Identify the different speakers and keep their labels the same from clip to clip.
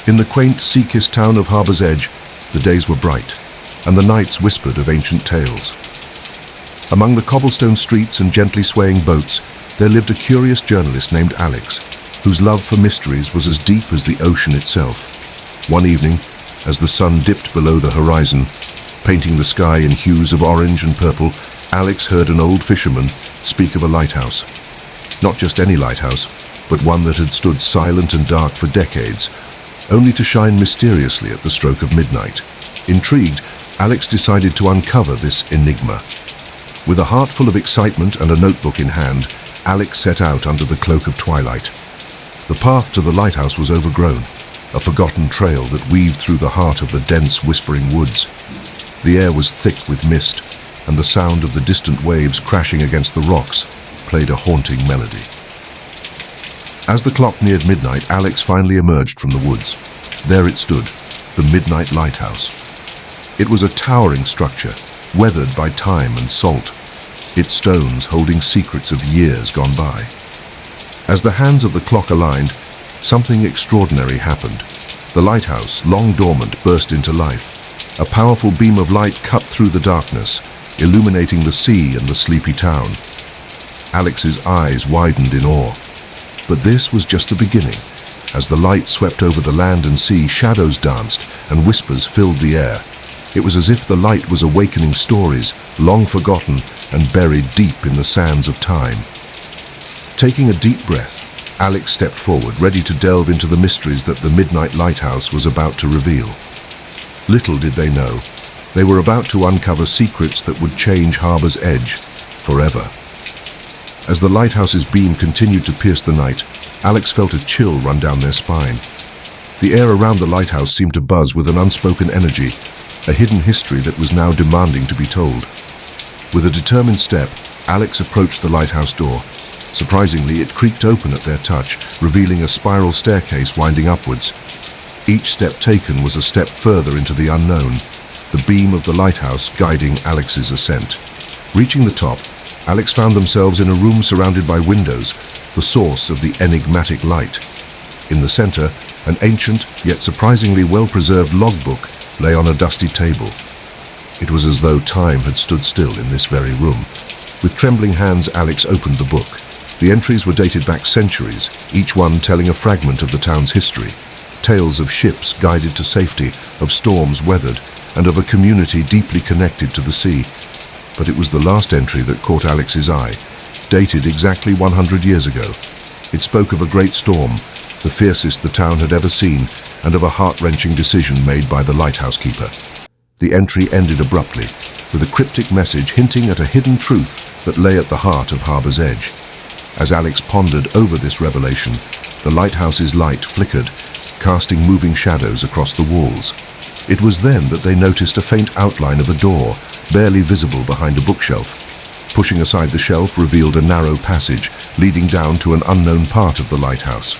Speaker 1: In the quaint, sea-kissed town of Harbour's Edge, the days were bright, and the nights whispered of ancient tales. Among the cobblestone streets and gently swaying boats, there lived a curious journalist named Alex, whose love for mysteries was as deep as the ocean itself. One evening, as the sun dipped below the horizon, painting the sky in hues of orange and purple, Alex heard an old fisherman speak of a lighthouse. Not just any lighthouse, but one that had stood silent and dark for decades, only to shine mysteriously at the stroke of midnight. Intrigued, Alex decided to uncover this enigma. With a heart full of excitement and a notebook in hand, Alex set out under the cloak of twilight. The path to the lighthouse was overgrown, a forgotten trail that weaved through the heart of the dense, whispering woods. The air was thick with mist, and the sound of the distant waves crashing against the rocks played a haunting melody. As the clock neared midnight, Alex finally emerged from the woods. There it stood, the Midnight Lighthouse. It was a towering structure, weathered by time and salt, its stones holding secrets of years gone by. As the hands of the clock aligned, something extraordinary happened. The lighthouse, long dormant, burst into life. A powerful beam of light cut through the darkness, illuminating the sea and the sleepy town. Alex's eyes widened in awe. But this was just the beginning. As the light swept over the land and sea, shadows danced and whispers filled the air. It was as if the light was awakening stories, long forgotten and buried deep in the sands of time. Taking a deep breath, Alex stepped forward, ready to delve into the mysteries that the Midnight Lighthouse was about to reveal. Little did they know, they were about to uncover secrets that would change Harbour's Edge forever. As the lighthouse's beam continued to pierce the night, Alex felt a chill run down their spine. The air around the lighthouse seemed to buzz with an unspoken energy, a hidden history that was now demanding to be told. With a determined step, Alex approached the lighthouse door. Surprisingly, it creaked open at their touch, revealing a spiral staircase winding upwards. Each step taken was a step further into the unknown, the beam of the lighthouse guiding Alex's ascent. Reaching the top, Alex found themselves in a room surrounded by windows, the source of the enigmatic light. In the center, an ancient yet surprisingly well-preserved logbook lay on a dusty table. It was as though time had stood still in this very room. With trembling hands, Alex opened the book. The entries were dated back centuries, each one telling a fragment of the town's history. Tales of ships guided to safety, of storms weathered, and of a community deeply connected to the sea. But it was the last entry that caught Alex's eye, dated exactly 100 years ago. It spoke of a great storm, the fiercest the town had ever seen, and of a heart-wrenching decision made by the lighthouse keeper. The entry ended abruptly, with a cryptic message hinting at a hidden truth that lay at the heart of Harbour's Edge. As Alex pondered over this revelation, the lighthouse's light flickered, casting moving shadows across the walls. It was then that they noticed a faint outline of a door, barely visible behind a bookshelf. Pushing aside the shelf revealed a narrow passage leading down to an unknown part of the lighthouse.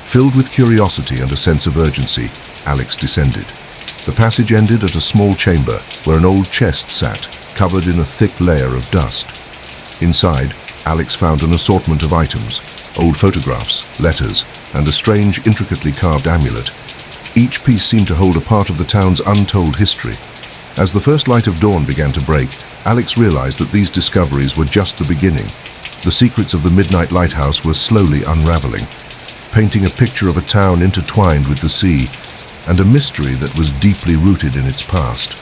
Speaker 1: Filled with curiosity and a sense of urgency, Alex descended. The passage ended at a small chamber where an old chest sat, covered in a thick layer of dust. Inside, Alex found an assortment of items, old photographs, letters, and a strange, intricately carved amulet. Each piece seemed to hold a part of the town's untold history. As the first light of dawn began to break, Alex realized that these discoveries were just the beginning. The secrets of the Midnight Lighthouse were slowly unraveling, painting a picture of a town intertwined with the sea, and a mystery that was deeply rooted in its past.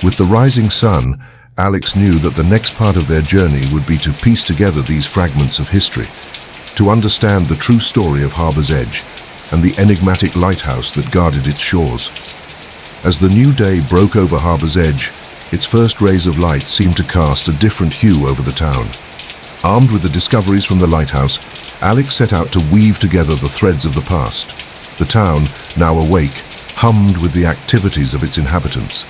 Speaker 1: With the rising sun, Alex knew that the next part of their journey would be to piece together these fragments of history, to understand the true story of Harbour's Edge and the enigmatic lighthouse that guarded its shores. As the new day broke over Harbour's Edge, its first rays of light seemed to cast a different hue over the town. Armed with the discoveries from the lighthouse, Alex set out to weave together the threads of the past. The town, now awake, hummed with the activities of its inhabitants.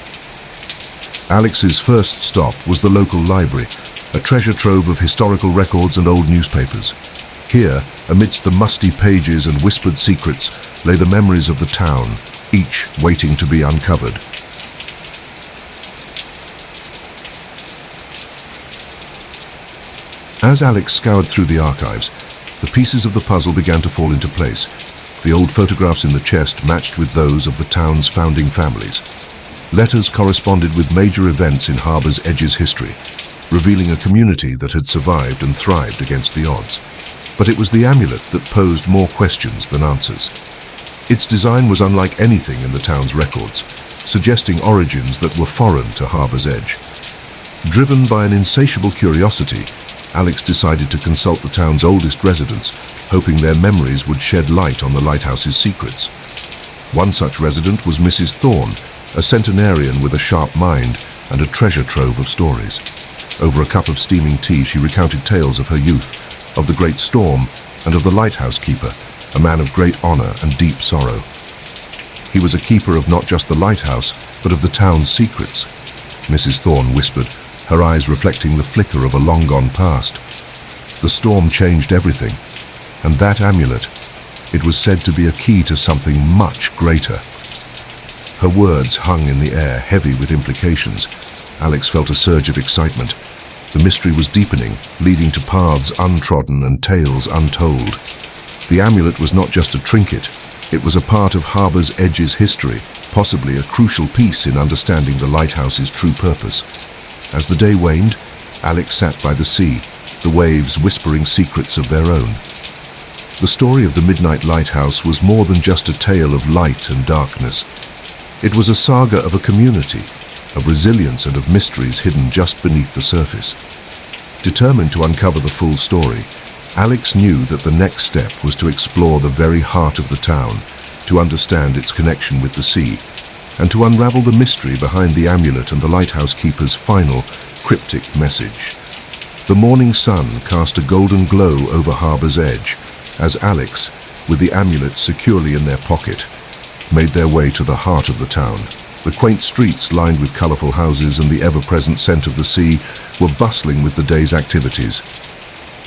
Speaker 1: Alex's first stop was the local library, a treasure trove of historical records and old newspapers. Here, amidst the musty pages and whispered secrets, lay the memories of the town, each waiting to be uncovered. As Alex scoured through the archives, the pieces of the puzzle began to fall into place. The old photographs in the chest matched with those of the town's founding families. Letters corresponded with major events in Harbour's Edge's history, revealing a community that had survived and thrived against the odds. But it was the amulet that posed more questions than answers. Its design was unlike anything in the town's records, suggesting origins that were foreign to Harbour's Edge. Driven by an insatiable curiosity, Alex decided to consult the town's oldest residents, hoping their memories would shed light on the lighthouse's secrets. One such resident was Mrs. Thorne, a centenarian with a sharp mind and a treasure trove of stories. Over a cup of steaming tea, she recounted tales of her youth, of the great storm, and of the lighthouse keeper, a man of great honor and deep sorrow. He was a keeper of not just the lighthouse, but of the town's secrets, Mrs. Thorne whispered, her eyes reflecting the flicker of a long-gone past. The storm changed everything, and that amulet, it was said to be a key to something much greater. Her words hung in the air, heavy with implications. Alex felt a surge of excitement. The mystery was deepening, leading to paths untrodden and tales untold. The amulet was not just a trinket, it was a part of Harbour's Edge's history, possibly a crucial piece in understanding the lighthouse's true purpose. As the day waned, Alex sat by the sea, the waves whispering secrets of their own. The story of the Midnight Lighthouse was more than just a tale of light and darkness. It was a saga of a community, of resilience and of mysteries hidden just beneath the surface. Determined to uncover the full story, Alex knew that the next step was to explore the very heart of the town, to understand its connection with the sea, and to unravel the mystery behind the amulet and the lighthouse keeper's final, cryptic message. The morning sun cast a golden glow over Harbour's Edge, as Alex, with the amulet securely in their pocket, made their way to the heart of the town. The quaint streets lined with colourful houses and the ever-present scent of the sea were bustling with the day's activities.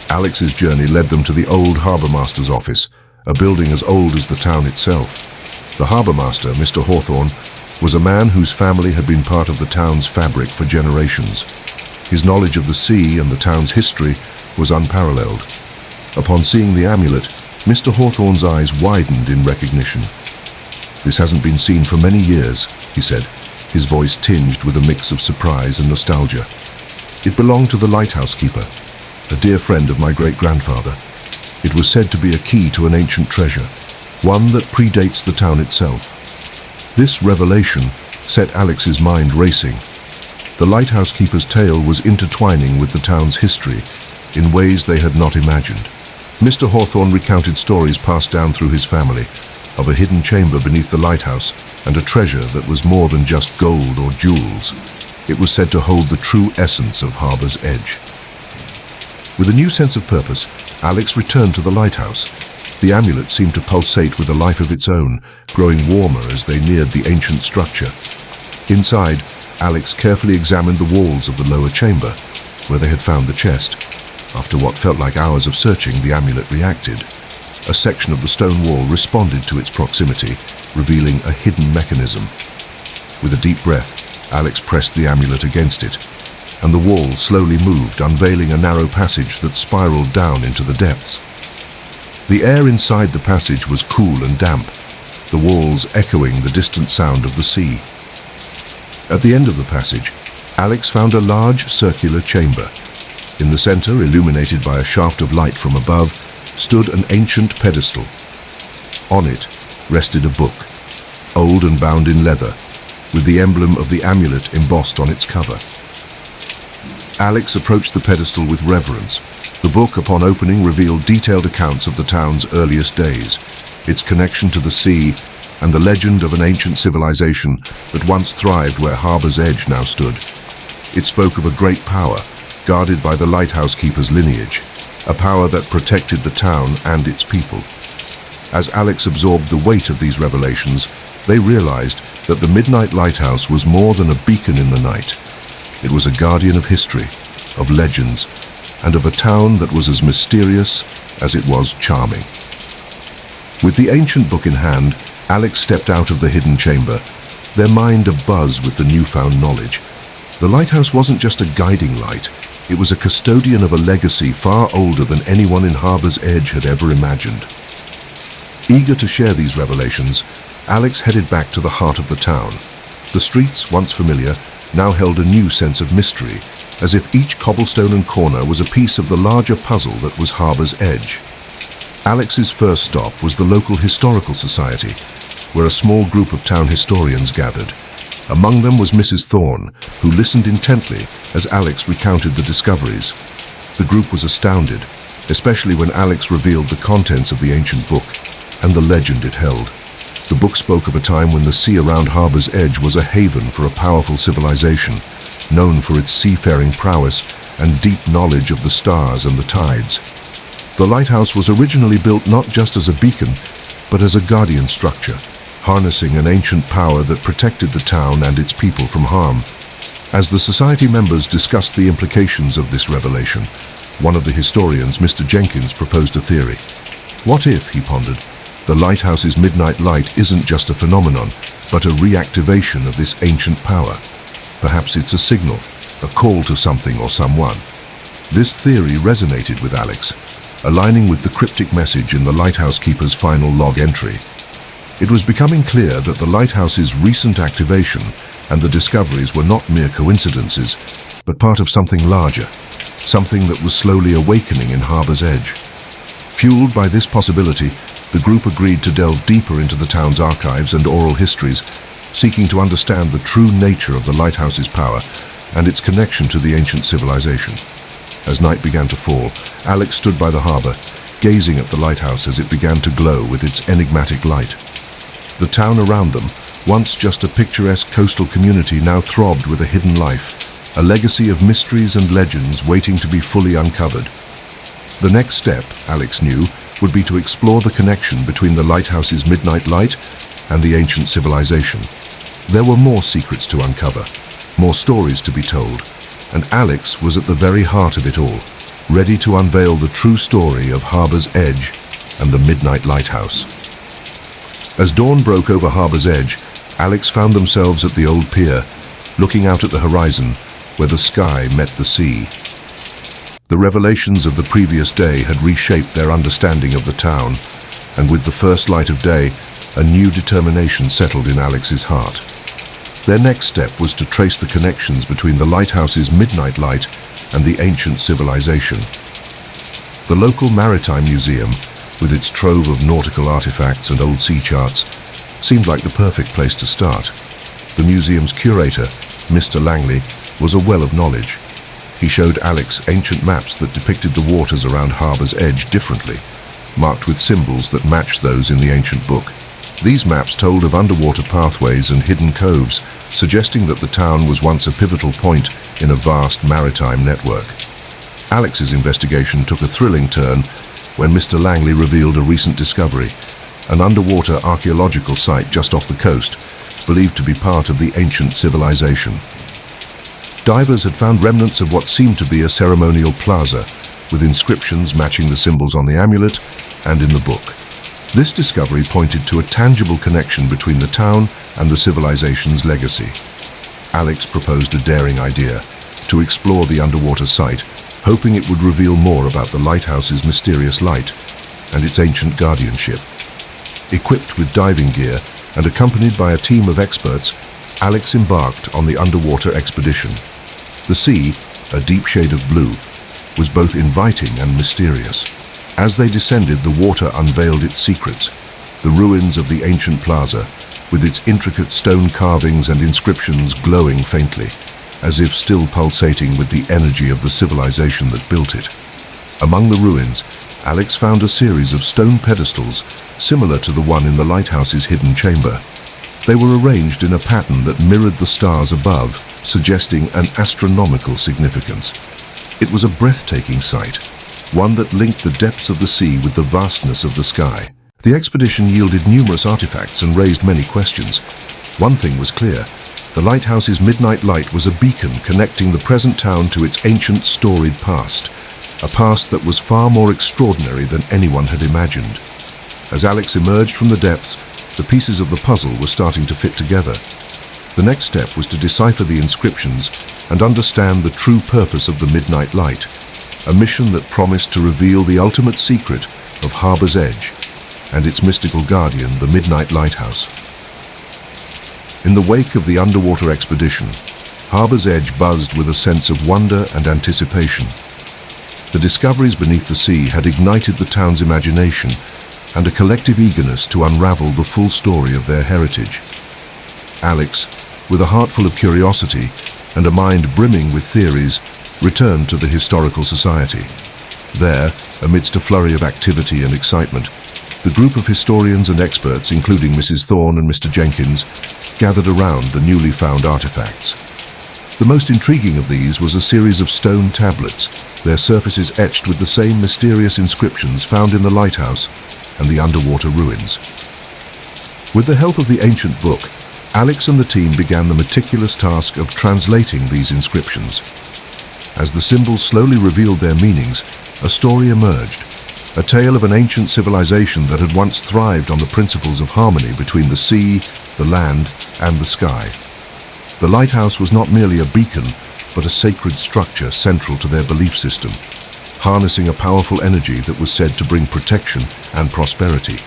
Speaker 1: Alex's journey led them to the old harbourmaster's office, a building as old as the town itself. The harbourmaster, Mr. Hawthorne, was a man whose family had been part of the town's fabric for generations. His knowledge of the sea and the town's history was unparalleled. Upon seeing the amulet, Mr. Hawthorne's eyes widened in recognition. "This hasn't been seen for many years," he said, his voice tinged with a mix of surprise and nostalgia. "It belonged to the lighthouse keeper, a dear friend of my great-grandfather. It was said to be a key to an ancient treasure, one that predates the town itself." This revelation set Alex's mind racing. The lighthouse keeper's tale was intertwining with the town's history in ways they had not imagined. Mr. Hawthorne recounted stories passed down through his family, of a hidden chamber beneath the lighthouse and a treasure that was more than just gold or jewels. It was said to hold the true essence of Harbour's Edge. With a new sense of purpose, Alex returned to the lighthouse. The amulet seemed to pulsate with a life of its own, growing warmer as they neared the ancient structure. Inside, Alex carefully examined the walls of the lower chamber, where they had found the chest. After what felt like hours of searching, the amulet reacted. A section of the stone wall responded to its proximity, revealing a hidden mechanism. With a deep breath, Alex pressed the amulet against it, and the wall slowly moved, unveiling a narrow passage that spiraled down into the depths. The air inside the passage was cool and damp, the walls echoing the distant sound of the sea. At the end of the passage, Alex found a large circular chamber. In the center, illuminated by a shaft of light from above, stood an ancient pedestal. On it rested a book, old and bound in leather, with the emblem of the amulet embossed on its cover. Alex approached the pedestal with reverence. The book, upon opening, revealed detailed accounts of the town's earliest days, its connection to the sea, and the legend of an ancient civilization that once thrived where Harbour's Edge now stood. It spoke of a great power, guarded by the lighthouse keeper's lineage, a power that protected the town and its people. As Alex absorbed the weight of these revelations, they realized that the Midnight Lighthouse was more than a beacon in the night. It was a guardian of history, of legends, and of a town that was as mysterious as it was charming. With the ancient book in hand, Alex stepped out of the hidden chamber, their mind abuzz with the newfound knowledge. The lighthouse wasn't just a guiding light, it was a custodian of a legacy far older than anyone in Harbour's Edge had ever imagined. Eager to share these revelations, Alex headed back to the heart of the town. The streets, once familiar, now held a new sense of mystery, as if each cobblestone and corner was a piece of the larger puzzle that was Harbour's Edge. Alex's first stop was the local historical society, where a small group of town historians gathered. Among them was Mrs. Thorne, who listened intently as Alex recounted the discoveries. The group was astounded, especially when Alex revealed the contents of the ancient book and the legend it held. The book spoke of a time when the sea around Harbour's Edge was a haven for a powerful civilization, known for its seafaring prowess and deep knowledge of the stars and the tides. The lighthouse was originally built not just as a beacon, but as a guardian structure, harnessing an ancient power that protected the town and its people from harm. As the society members discussed the implications of this revelation, one of the historians, Mr. Jenkins, proposed a theory. What if, he pondered, the lighthouse's midnight light isn't just a phenomenon, but a reactivation of this ancient power? Perhaps it's a signal, a call to something or someone. This theory resonated with Alex, aligning with the cryptic message in the lighthouse keeper's final log entry. It was becoming clear that the lighthouse's recent activation and the discoveries were not mere coincidences, but part of something larger, something that was slowly awakening in Harbour's Edge. Fueled by this possibility, the group agreed to delve deeper into the town's archives and oral histories, seeking to understand the true nature of the lighthouse's power and its connection to the ancient civilization. As night began to fall, Alex stood by the harbour, gazing at the lighthouse as it began to glow with its enigmatic light. The town around them, once just a picturesque coastal community, now throbbed with a hidden life, a legacy of mysteries and legends waiting to be fully uncovered. The next step, Alex knew, would be to explore the connection between the lighthouse's midnight light and the ancient civilization. There were more secrets to uncover, more stories to be told, and Alex was at the very heart of it all, ready to unveil the true story of Harbour's Edge and the Midnight Lighthouse. As dawn broke over Harbour's Edge, Alex found themselves at the old pier, looking out at the horizon where the sky met the sea. The revelations of the previous day had reshaped their understanding of the town, and with the first light of day, a new determination settled in Alex's heart. Their next step was to trace the connections between the lighthouse's midnight light and the ancient civilization. The local maritime museum, with its trove of nautical artifacts and old sea charts, seemed like the perfect place to start. The museum's curator, Mr. Langley, was a well of knowledge. He showed Alex ancient maps that depicted the waters around Harbour's Edge differently, marked with symbols that matched those in the ancient book. These maps told of underwater pathways and hidden coves, suggesting that the town was once a pivotal point in a vast maritime network. Alex's investigation took a thrilling turn when Mr. Langley revealed a recent discovery, an underwater archaeological site just off the coast, believed to be part of the ancient civilization. Divers had found remnants of what seemed to be a ceremonial plaza, with inscriptions matching the symbols on the amulet and in the book. This discovery pointed to a tangible connection between the town and the civilization's legacy. Alex proposed a daring idea, to explore the underwater site, hoping it would reveal more about the lighthouse's mysterious light and its ancient guardianship. Equipped with diving gear and accompanied by a team of experts, Alex embarked on the underwater expedition. The sea, a deep shade of blue, was both inviting and mysterious. As they descended, the water unveiled its secrets, the ruins of the ancient plaza, with its intricate stone carvings and inscriptions glowing faintly, as if still pulsating with the energy of the civilization that built it. Among the ruins, Alex found a series of stone pedestals similar to the one in the lighthouse's hidden chamber. They were arranged in a pattern that mirrored the stars above, suggesting an astronomical significance. It was a breathtaking sight, one that linked the depths of the sea with the vastness of the sky. The expedition yielded numerous artifacts and raised many questions. One thing was clear: the lighthouse's midnight light was a beacon connecting the present town to its ancient, storied past, a past that was far more extraordinary than anyone had imagined. As Alex emerged from the depths, the pieces of the puzzle were starting to fit together. The next step was to decipher the inscriptions and understand the true purpose of the midnight light, a mission that promised to reveal the ultimate secret of Harbour's Edge and its mystical guardian, the Midnight Lighthouse. In the wake of the underwater expedition, Harbor's Edge buzzed with a sense of wonder and anticipation. The discoveries beneath the sea had ignited the town's imagination and a collective eagerness to unravel the full story of their heritage. Alex, with a heart full of curiosity and a mind brimming with theories, returned to the Historical Society. There, amidst a flurry of activity and excitement, the group of historians and experts, including Mrs. Thorne and Mr. Jenkins, gathered around the newly found artifacts. The most intriguing of these was a series of stone tablets, their surfaces etched with the same mysterious inscriptions found in the lighthouse and the underwater ruins. With the help of the ancient book, Alex and the team began the meticulous task of translating these inscriptions. As the symbols slowly revealed their meanings, a story emerged, a tale of an ancient civilization that had once thrived on the principles of harmony between the sea, the land, and the sky. The lighthouse was not merely a beacon, but a sacred structure central to their belief system, harnessing a powerful energy that was said to bring protection and prosperity.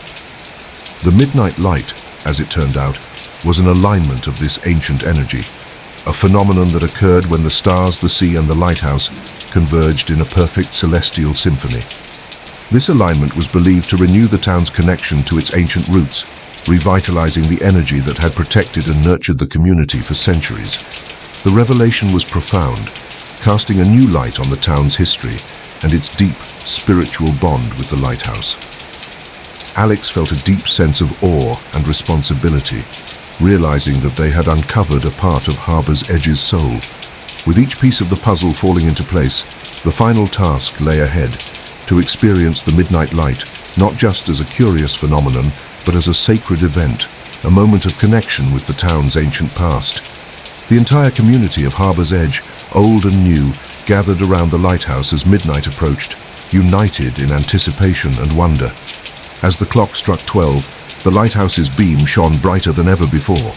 Speaker 1: The midnight light, as it turned out, was an alignment of this ancient energy, a phenomenon that occurred when the stars, the sea, and the lighthouse converged in a perfect celestial symphony. This alignment was believed to renew the town's connection to its ancient roots, revitalizing the energy that had protected and nurtured the community for centuries. The revelation was profound, casting a new light on the town's history and its deep, spiritual bond with the lighthouse. Alex felt a deep sense of awe and responsibility, realizing that they had uncovered a part of Harbor's Edge's soul. With each piece of the puzzle falling into place, the final task lay ahead, to experience the midnight light not just as a curious phenomenon, but as a sacred event, a moment of connection with the town's ancient past. The entire community of Harbor's Edge, old and new, gathered around the lighthouse as midnight approached, united in anticipation and wonder. As the clock struck 12, the lighthouse's beam shone brighter than ever before,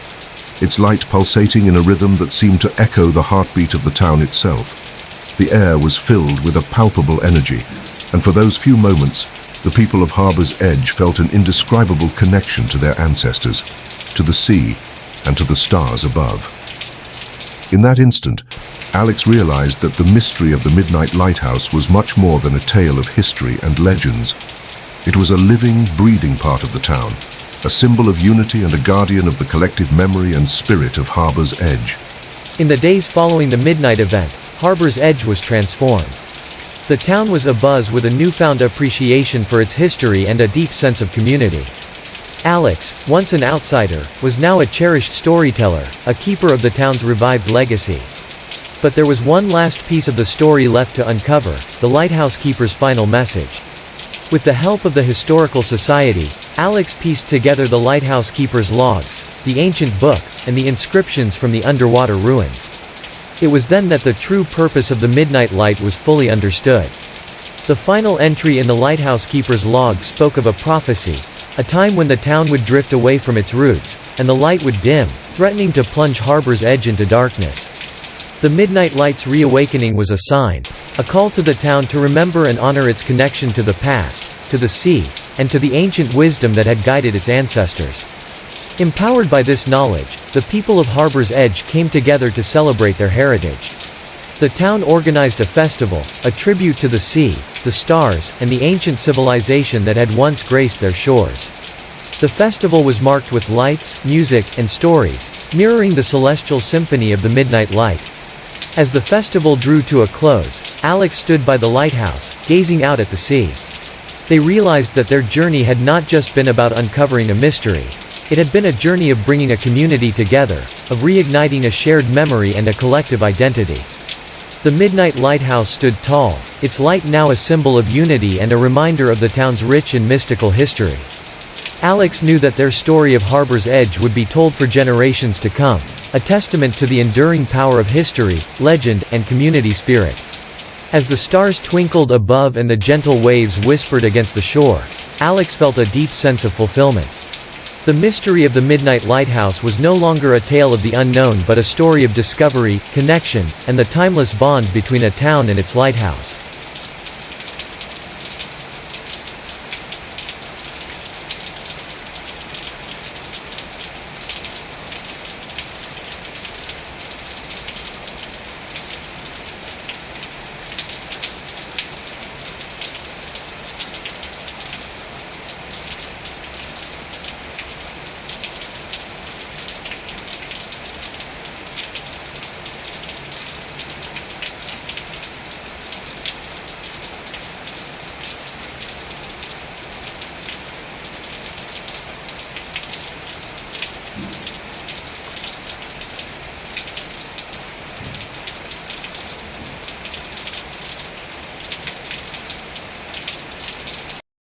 Speaker 1: its light pulsating in a rhythm that seemed to echo the heartbeat of the town itself. The air was filled with a palpable energy, and for those few moments, the people of Harbor's Edge felt an indescribable connection to their ancestors, to the sea, and to the stars above. In that instant, Alex realized that the mystery of the Midnight Lighthouse was much more than a tale of history and legends. It was a living, breathing part of the town, a symbol of unity and a guardian of the collective memory and spirit of Harbor's Edge.
Speaker 2: In the days following the midnight event, Harbor's Edge was transformed. The town was abuzz with a newfound appreciation for its history and a deep sense of community. Alex, once an outsider, was now a cherished storyteller, a keeper of the town's revived legacy. But there was one last piece of the story left to uncover, the lighthouse keeper's final message. With the help of the Historical Society, Alex pieced together the lighthouse keeper's logs, the ancient book, and the inscriptions from the underwater ruins. It was then that the true purpose of the midnight light was fully understood. The final entry in the lighthouse keeper's log spoke of a prophecy, a time when the town would drift away from its roots, and the light would dim, threatening to plunge Harbor's Edge into darkness. The midnight light's reawakening was a sign, a call to the town to remember and honor its connection to the past, to the sea, and to the ancient wisdom that had guided its ancestors. Empowered by this knowledge, the people of Harbor's Edge came together to celebrate their heritage. The town organized a festival, a tribute to the sea, the stars, and the ancient civilization that had once graced their shores. The festival was marked with lights, music, and stories, mirroring the celestial symphony of the midnight light. As the festival drew to a close, Alex stood by the lighthouse, gazing out at the sea. They realized that their journey had not just been about uncovering a mystery. It had been a journey of bringing a community together, of reigniting a shared memory and a collective identity. The Midnight Lighthouse stood tall, its light now a symbol of unity and a reminder of the town's rich and mystical history. Alex knew that their story of Harbor's Edge would be told for generations to come, a testament to the enduring power of history, legend, and community spirit. As the stars twinkled above and the gentle waves whispered against the shore, Alex felt a deep sense of fulfillment. The mystery of the Midnight Lighthouse was no longer a tale of the unknown but a story of discovery, connection, and the timeless bond between a town and its lighthouse.